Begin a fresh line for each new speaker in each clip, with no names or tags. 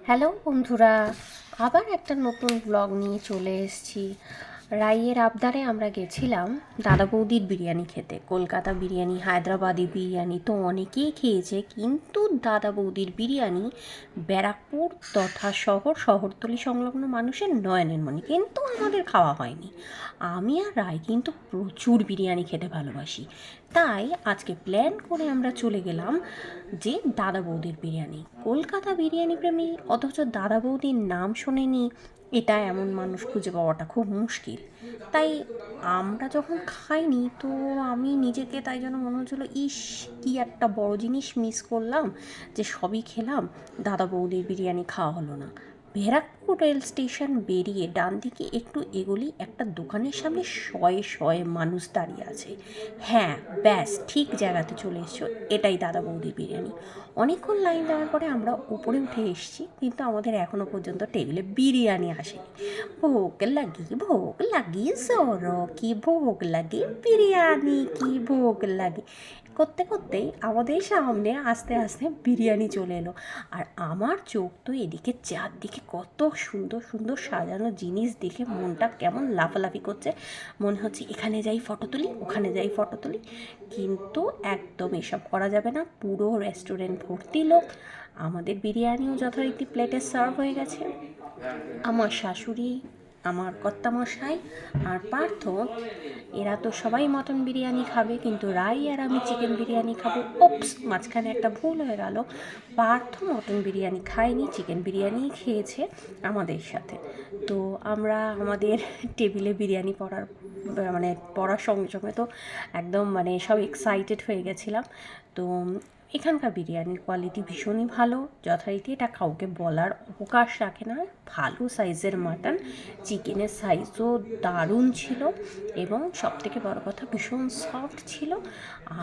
Hello বন্ধুরা, আবার একটা নতুন ব্লগ নিয়ে চলে এসেছি। রাইয়ের আবদারে আমরা গেছিলাম দাদা বৌদির বিরিয়ানি খেতে। কলকাতা বিরিয়ানি, হায়দ্রাবাদি বিরিয়ানি তো অনেকেই খেয়েছে, কিন্তু দাদা বৌদির বিরিয়ানি ব্যারাকপুর তথা শহরতলি সংলগ্ন মানুষের নয়নের মণি, কিন্তু আমাদের খাওয়া হয়নি। আমি আর রায় কিন্তু প্রচুর বিরিয়ানি খেতে ভালোবাসি, তাই আজকে প্ল্যান করে আমরা চলে গেলাম যে দাদা বৌদির বিরিয়ানি। কলকাতা বিরিয়ানি প্রেমী অথচ দাদা বৌদির নাম শোনেনি, এটা এমন মানুষ খুঁজে পাওয়াটা খুব মুশকিল। তাই আমরা যখন খাইনি, তো আমি নিজেকে তাই জন্য মনে হচ্ছিলো, ইস কি একটা বড় জিনিস মিস করলাম, যে সবই খেলাম, দাদা বৌদির বিরিয়ানি খাওয়া হলো না। ব্যারাকপুর রেল স্টেশন বেরিয়ে ডান দিকে একটু এগোলেই একটা দোকানের সামনে শয়ে শয়ে মানুষ দাঁড়িয়ে আছে। হ্যাঁ, ব্যাস ঠিক জায়গাতে চলে এসছো, এটাই দাদা বৌদির বিরিয়ানি। অনেকক্ষণ লাইন দেওয়ার পরে আমরা উপরে উঠে এসেছি, কিন্তু আমাদের এখনও পর্যন্ত টেবিলে বিরিয়ানি আসেনি। ভোগ লাগি জোরো কি ভোগ লাগে, বিরিয়ানি কি ভোগ লাগে করতে করতেই আমাদের সামনে আস্তে আস্তে বিরিয়ানি চলে এলো। আর আমার চোখ তো এদিকে চারদিকে কত সুন্দর সুন্দর সাজানো জিনিস দেখে মনটা কেমন লাফালাফি করছে। মনে হচ্ছে এখানে যাই ফটো তুলি, ওখানে যাই ফটো তুলি, কিন্তু একদম এসব করা যাবে না। পুরো রেস্টুরেন্ট ভর্তি লোক। আমাদের বিরিয়ানিও যথারীতি প্লেটে সার্ভ হয়ে গেছে। আমার শাশুড়ি, আমার কর্তামশাই আর পার্থ, এরা তো সবাই মটন বিরিয়ানি খাবে, কিন্তু রাই আর আমি চিকেন বিরিয়ানি খাবো। ওপস, মাঝখানে একটা ভুল হয়ে গেল। পার্থ মটন বিরিয়ানি খায়নি, চিকেন বিরিয়ানিই খেয়েছে আমাদের সাথে। তো আমরা আমাদের টেবিলে বিরিয়ানি পড়ার সঙ্গে সঙ্গে তো একদম সব এক্সাইটেড হয়ে গেছিলাম। তো এখানকার বিরিয়ানির কোয়ালিটি ভীষণই ভালো, যথারীতি এটা কাউকে বলার অবকাশ রাখে না। ভালো সাইজের মাটন, চিকেনের সাইজও দারুণ ছিল, এবং সবথেকে বড় কথা ভীষণ সফট ছিল।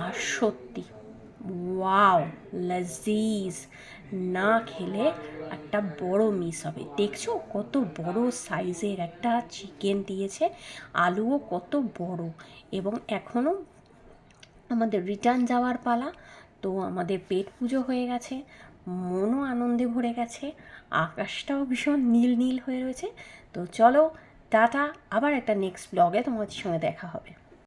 আর সত্যি ওয়াও, লাজিজ। না খেলে একটা বড় মিস হবে। দেখছো কত বড় সাইজের একটা চিকেন দিয়েছে, আলুও কত বড়। এবং এখনও আমাদের রিটার্ন যাওয়ার পালা। তো আমাদের পেট পুজো হয়ে গেছে, মনও আনন্দে ভরে গেছে, আকাশটাও ভীষণ নীল নীল হয়ে রয়েছে। তো চলো, টাটা, আবার একটা নেক্সট ব্লগে তোমাদের সঙ্গে দেখা হবে।